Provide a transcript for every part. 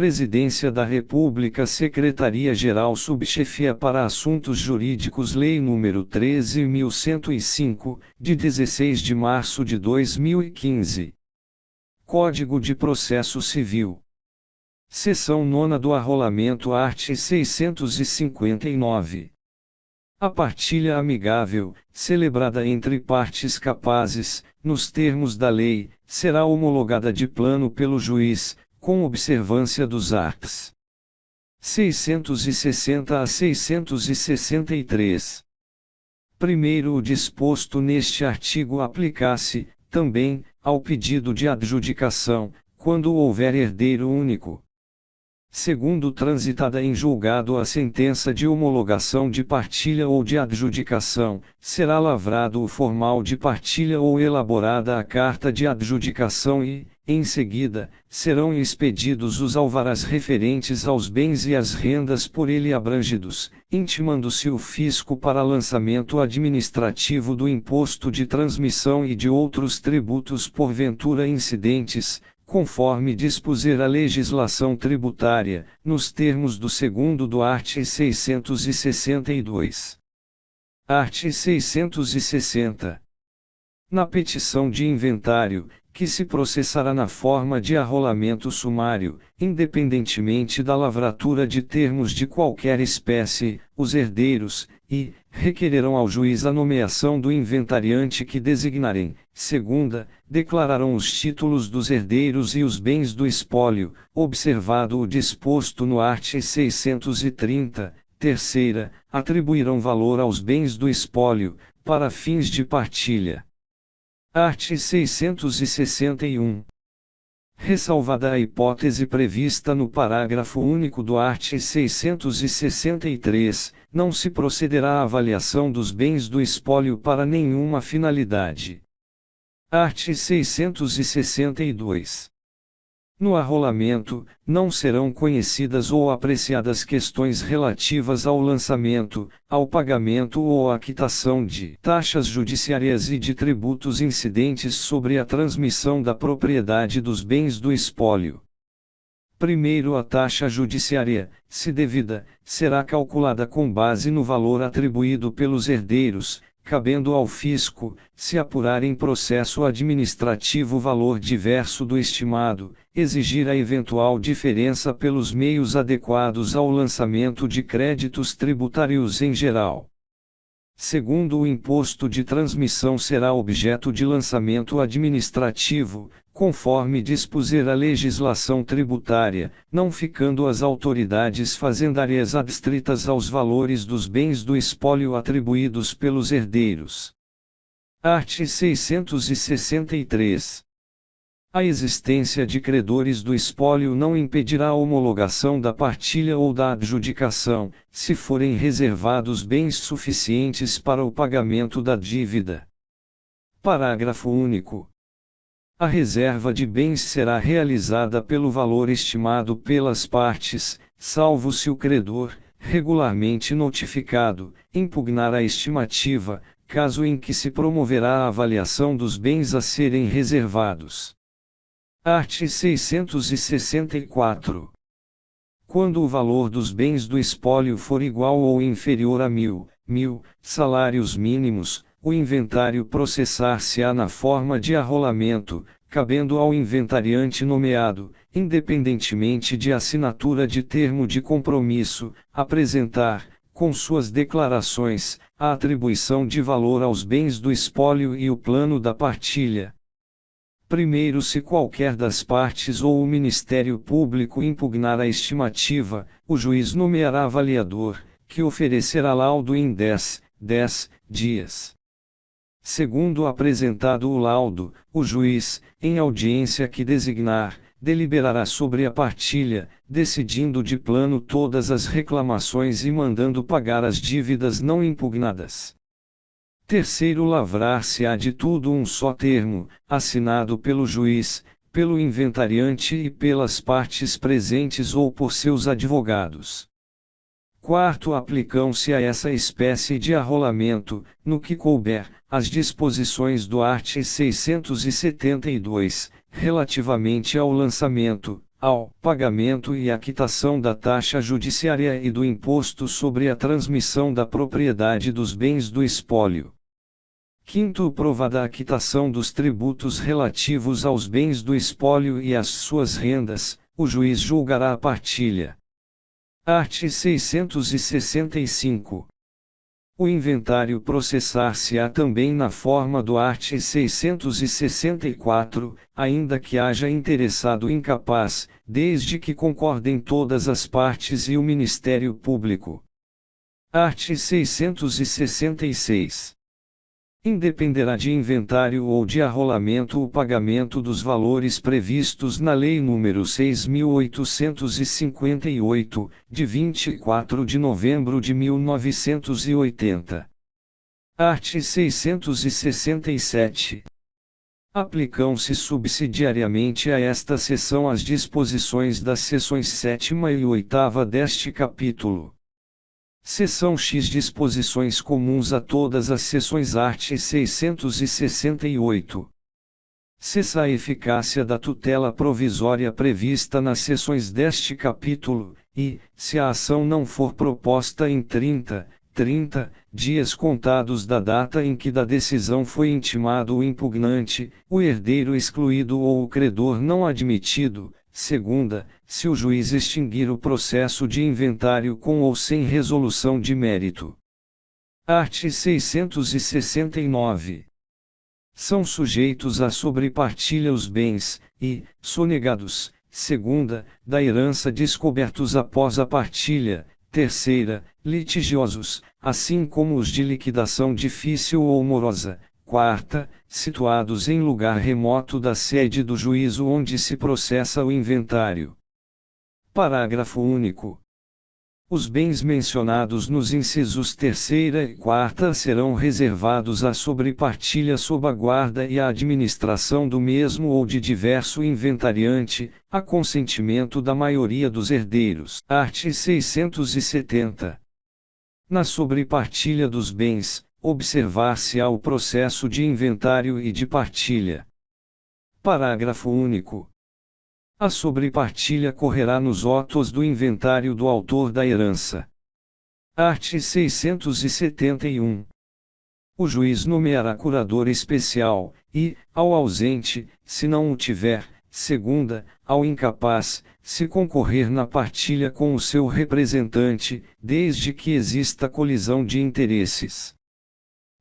Presidência da República, Secretaria-Geral Subchefia para Assuntos Jurídicos, Lei nº 13.105, de 16 de março de 2015. Código de Processo Civil. Seção 9ª do Arrolamento, art. 659. A partilha amigável, celebrada entre partes capazes, nos termos da lei, será homologada de plano pelo juiz, com observância dos arts. 660 a 663. Primeiro, o disposto neste artigo aplicar-se, também, ao pedido de adjudicação, quando houver herdeiro único. Segundo, transitada em julgado a sentença de homologação de partilha ou de adjudicação, será lavrado o formal de partilha ou elaborada a carta de adjudicação e, em seguida, serão expedidos os alvarás referentes aos bens e às rendas por ele abrangidos, intimando-se o fisco para lançamento administrativo do imposto de transmissão e de outros tributos porventura incidentes, conforme dispuser a legislação tributária, nos termos do 2º do art. 662. Art. 660. Na petição de inventário, que se processará na forma de arrolamento sumário, independentemente da lavratura de termos de qualquer espécie, os herdeiros, requererão ao juiz a nomeação do inventariante que designarem. Segunda, declararão os títulos dos herdeiros e os bens do espólio, observado o disposto no art. 630. Terceira, atribuirão valor aos bens do espólio, para fins de partilha. Art. 661. Ressalvada a hipótese prevista no parágrafo único do art. 663, não se procederá à avaliação dos bens do espólio para nenhuma finalidade. Art. 662. No arrolamento, não serão conhecidas ou apreciadas questões relativas ao lançamento, ao pagamento ou à quitação de taxas judiciárias e de tributos incidentes sobre a transmissão da propriedade dos bens do espólio. Primeiro, a taxa judiciária, se devida, será calculada com base no valor atribuído pelos herdeiros, cabendo ao fisco, se apurar em processo administrativo valor diverso do estimado, exigir a eventual diferença pelos meios adequados ao lançamento de créditos tributários em geral. Segundo, o imposto de transmissão será objeto de lançamento administrativo, conforme dispuser a legislação tributária, não ficando as autoridades fazendárias adstritas aos valores dos bens do espólio atribuídos pelos herdeiros. Art. 663. A existência de credores do espólio não impedirá a homologação da partilha ou da adjudicação, se forem reservados bens suficientes para o pagamento da dívida. Parágrafo único. A reserva de bens será realizada pelo valor estimado pelas partes, salvo se o credor, regularmente notificado, impugnar a estimativa, caso em que se promoverá a avaliação dos bens a serem reservados. Art. 664. Quando o valor dos bens do espólio for igual ou inferior a 1.000 salários mínimos, o inventário processar-se-á na forma de arrolamento, cabendo ao inventariante nomeado, independentemente de assinatura de termo de compromisso, apresentar, com suas declarações, a atribuição de valor aos bens do espólio e o plano da partilha. Primeiro, se qualquer das partes ou o Ministério Público impugnar a estimativa, o juiz nomeará avaliador, que oferecerá laudo em 10 dias. Segundo, apresentado o laudo, o juiz, em audiência que designar, deliberará sobre a partilha, decidindo de plano todas as reclamações e mandando pagar as dívidas não impugnadas. Terceiro, lavrar-se-á de tudo um só termo, assinado pelo juiz, pelo inventariante e pelas partes presentes ou por seus advogados. Quarto, aplicam-se a essa espécie de arrolamento, no que couber, as disposições do art. 672, relativamente ao lançamento, ao pagamento e à quitação da taxa judiciária e do imposto sobre a transmissão da propriedade dos bens do espólio. Quinto, provada a quitação dos tributos relativos aos bens do espólio e às suas rendas, o juiz julgará a partilha. Art. 665. O inventário processar-se-á também na forma do art. 664, ainda que haja interessado incapaz, desde que concordem todas as partes e o Ministério Público. Art. 666. Independerá de inventário ou de arrolamento o pagamento dos valores previstos na Lei nº 6.858, de 24 de novembro de 1980. Art. 667. Aplicam-se subsidiariamente a esta seção as disposições das seções 7ª e 8ª deste capítulo. Seção X. Disposições comuns a todas as seções. Art. 668. Cessa a eficácia da tutela provisória prevista nas seções deste capítulo, e, se a ação não for proposta em 30 dias contados da data em que da decisão foi intimado o impugnante, o herdeiro excluído ou o credor não admitido. Segunda, se o juiz extinguir o processo de inventário com ou sem resolução de mérito. Art. 669. São sujeitos à sobrepartilha os bens, e, sonegados, segunda, da herança descobertos após a partilha, terceira, litigiosos, assim como os de liquidação difícil ou morosa, quarta, situados em lugar remoto da sede do juízo onde se processa o inventário. Parágrafo único. Os bens mencionados nos incisos 3ª e 4ª serão reservados à sobrepartilha sob a guarda e a administração do mesmo ou de diverso inventariante, a consentimento da maioria dos herdeiros. Art. 670. Na sobrepartilha dos bens, observar-se-á o processo de inventário e de partilha. Parágrafo único. A sobrepartilha correrá nos autos do inventário do autor da herança. Art. 671. O juiz nomeará curador especial, e, ao ausente, se não o tiver, segunda, ao incapaz, se concorrer na partilha com o seu representante, desde que exista colisão de interesses.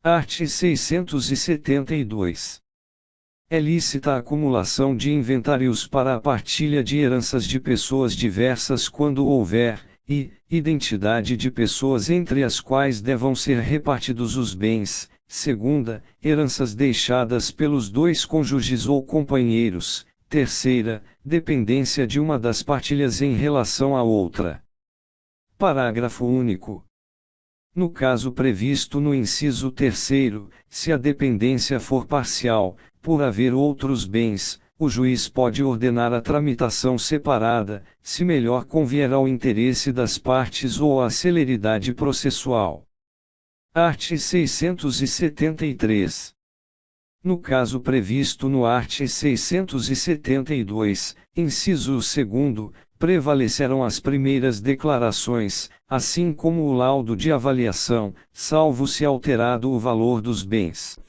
Art. 672. É lícita a acumulação de inventários para a partilha de heranças de pessoas diversas quando houver, e, identidade de pessoas entre as quais devam ser repartidos os bens, segunda, heranças deixadas pelos dois cônjuges ou companheiros, terceira, dependência de uma das partilhas em relação à outra. Parágrafo único. No caso previsto no inciso 3º, se a dependência for parcial, por haver outros bens, o juiz pode ordenar a tramitação separada, se melhor convier ao interesse das partes ou à celeridade processual. Art. 673. No caso previsto no art. 672, inciso 2º, prevalecerão as primeiras declarações, assim como o laudo de avaliação, salvo se alterado o valor dos bens.